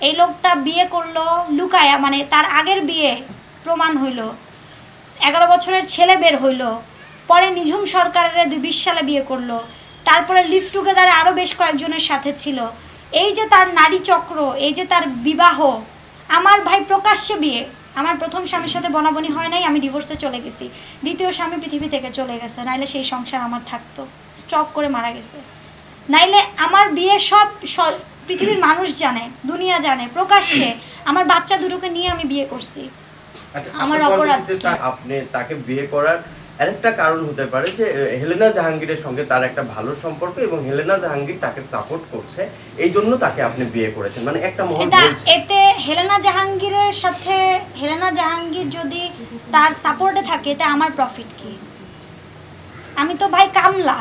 এই লোকটা বিয়ে করলো লুকায়া, মানে তার আগের বিয়ে প্রমাণ হইল, 11 বছরের ছেলে বের হইল, পরে নিঝুম সরকারের 2020 সালে বিয়ে করলো, তারপরে লিভ টুগেদারে আরও বেশ কয়েকজনের সাথে ছিল। এই যে তার নারী চক্র, এই যে তার বিবাহ, আমার ভাই প্রকাশ্যে বিয়ে। আমার প্রথম স্বামীর সাথে বনাবনি হয় নাই, আমি ডিভোর্সে চলে গেছি। দ্বিতীয় স্বামী পৃথিবী থেকে চলে গেছে, নাইলে সেই সংসার আমার থাকতো, স্ট্রোক করে মারা গেছে। নাইলে আমার বিয়ে সব পৃথিবীর মানুষ জানে, দুনিয়া জানে, প্রকাশ্যে আমার বাচ্চা দুটোকে নিয়ে আমি বিয়ে করছি। আমার অপরাধ আপনি তাকে বিয়ে করার আরেকটা কারণ হতে পারে যে হেলেনা জাহাঙ্গীরের সঙ্গে তার একটা ভালো সম্পর্ক এবং হেলেনা জাহাঙ্গীর তাকে সাপোর্ট করছে, এই জন্য তাকে আপনি বিয়ে করেছেন, মানে একটা মহল বলছে। এতে হেলেনা জাহাঙ্গীরের সাথে হেলেনা জাহাঙ্গীর যদি তার সাপোর্টে থাকে, এটা আমার প্রফিট কি? আমি তো ভাই কামলা,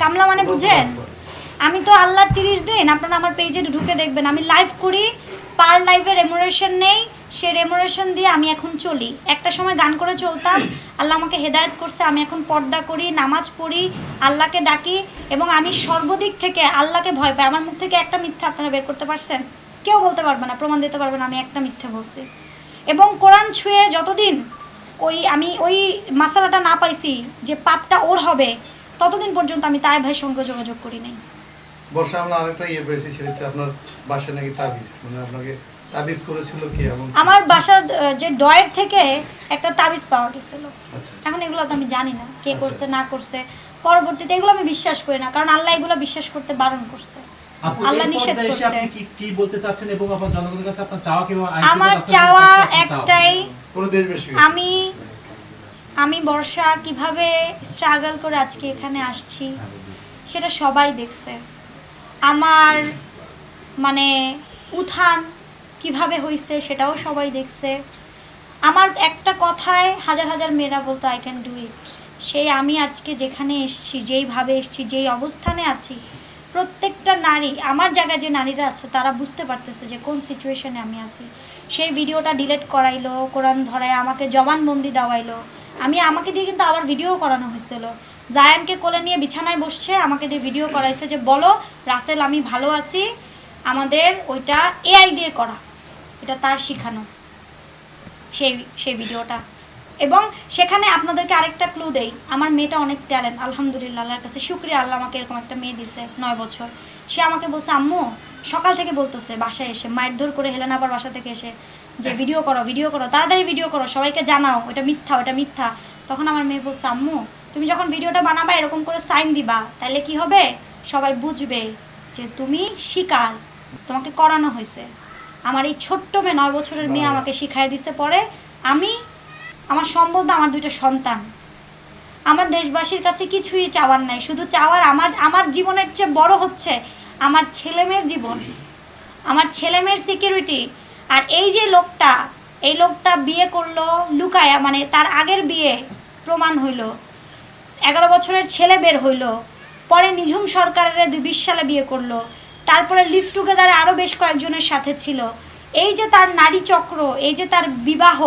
কামলা মানে বুঝেন? আমি তো আল্লাহর 30 দিন, আপনারা আমার পেজে ঢুকে দেখবেন, আমি লাইভ করি, পার লাইভে রেমুনারেশন নেই, সে রেমুনারেশন দিয়ে আমি এখন চলি। একটা সময় গান করে চলতাম, আল্লাহ আমাকে হেদায়েত করছে, আমি এখন পর্দা করি, নামাজ পড়ি, আল্লাহকে ডাকি, এবং আমি সর্বদিক থেকে আল্লাহকে ভয় পাই। আমার মুখ থেকে একটা মিথ্যা আপনারা বের করতে পারছেন? কেউ বলতে পারবে না, প্রমাণ দিতে পারবে না আমি একটা মিথ্যা বলছি। এবং কোরআন ছুঁয়ে যতদিন আমি ওই মাসালাটা না পাইছি যে পাপটা ওর হবে, ততদিন পর্যন্ত আমি তাই ভাইয়ের সঙ্গে যোগাযোগ করি নাই। বর্ষা, আমরা আরেকটা পেয়েছি, সেটা হচ্ছে আপনার বাসায় নাকি তাবিজ, মানে আপনাকে তাবিজ করেছিল কি? আমার বাসার যে ডয়ের থেকে একটা তাবিজ পাওয়া গেছিল। এখন এগুলো তো আমি জানি না কে করছে না করছে, পরবর্তীতে এগুলো আমি বিশ্বাস করি না, কারণ আল্লাহ এগুলো বিশ্বাস করতে বারণ করছে, আল্লাহ নিষেধ করছে। আপনি কি বলতে চাচ্ছেন এবং আপনার জনগণের কাছে আপনার চাওয়া কি? আমার চাওয়া একটাই, আমি বর্ষা কিভাবে স্ট্রাগল করে আজকে এখানে আসছি সেটা সবাই দেখছে। আমার মানে উত্থান কিভাবে হয়েছে সেটাও সবাই দেখছে। আমার একটা কথায় হাজার হাজার মেয়েরা বলতো আই ক্যান ডু ইট। সেই আমি আজকে যেখানে এসেছি, যেইভাবে এসেছি, যেই অবস্থানে আছি, প্রত্যেকটা নারী, আমার জায়গায় যে নারীরা আছে তারা বুঝতে পারতেছে যে কোন সিচুয়েশনে আমি আছি। সেই ভিডিওটা ডিলিট করাইলো, কোরআন ধরায় আমাকে জবানবন্দি দেওয়াইলো। আমাকে দিয়ে কিন্তু আবার ভিডিও করানো হয়েছিল। জায়ানকে কোলে নিয়ে বিছানায় বসছে, আমাকে দিয়ে ভিডিও করাইছে যে বলো রাসেল আমি ভালো আছি। আমাদের ওইটা এআই দিয়ে করা, এটা তার শিখানো সেই ভিডিওটা। এবং সেখানে আপনাদেরকে আরেকটা ক্লু দেই, আমার মেয়েটা অনেক ট্যালেন্ট, আলহামদুলিল্লাহ, আল্লাহর কাছে শুকরিয়া, আল্লাহ আমাকে এরকম একটা মেয়ে দিছে 9 বছর। সে আমাকে বলছে আম্মু, সকাল থেকে বলতেছে বাসায় এসে মারধর করে, হেলেনা আবার বাসা থেকে এসে যে ভিডিও করো, তাড়াতাড়ি ভিডিও করো, সবাইকে জানাও ওটা মিথ্যা, ওটা মিথ্যা। তখন আমার মেয়ে বলছে আম্মু তুমি যখন ভিডিওটা বানাবা এরকম করে সাইন দিবা, তাহলে কি হবে, সবাই বুঝবে যে তুমি শিকার, তোমাকে করানো হয়েছে। আমার এই ছোট্ট মেয়ে, 9 বছরের মেয়ে আমাকে শিখাই দিছে। পরে আমি আমার সম্বন্ধে আমার 2টা সন্তান, আমার দেশবাসীর কাছে কিছুই চাওয়ার নাই, শুধু চাওয়ার আমার জীবনের চেয়ে বড় হচ্ছে আমার ছেলেমেয়ের জীবন, আমার ছেলেমেয়ের সিকিউরিটি। আর এই যে এই লোকটা বিয়ে করলো লুকায়া, মানে তার আগের বিয়ে প্রমাণ হইল, 11 বছরের ছেলে বের হইল, পরে নিঝুম সরকারের 2020 সালে বিয়ে করলো, তারপরে লিভ টুগেদারে আরও বেশ কয়েকজনের সাথে ছিল। এই যে তার নারী চক্র, এই যে তার বিবাহ,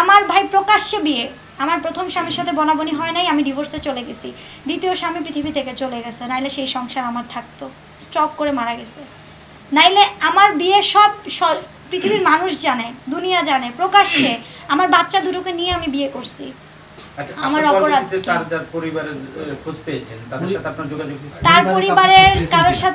আমার ভাই প্রকাশ্যে বিয়ে। আমার প্রথম স্বামীর সাথে বনাবনি হয় নাই, আমি ডিভোর্সে চলে গেছি। দ্বিতীয় স্বামী পৃথিবী থেকে চলে গেছে, নাইলে সেই সংসার আমার থাকতো, স্ট্রোক করে মারা গেছে। নাইলে আমার বিয়ে সব পৃথিবীর মানুষ জানে, দুনিয়া জানে, প্রকাশ্যে আমার বাচ্চা দুটোকে নিয়ে আমি বিয়ে করছি। আমার অপরাধ তার পরিবারের খোঁজ পেয়েছেন, তাদের সাথে আপনার যোগাযোগ? তার পরিবারের কারোর সাথে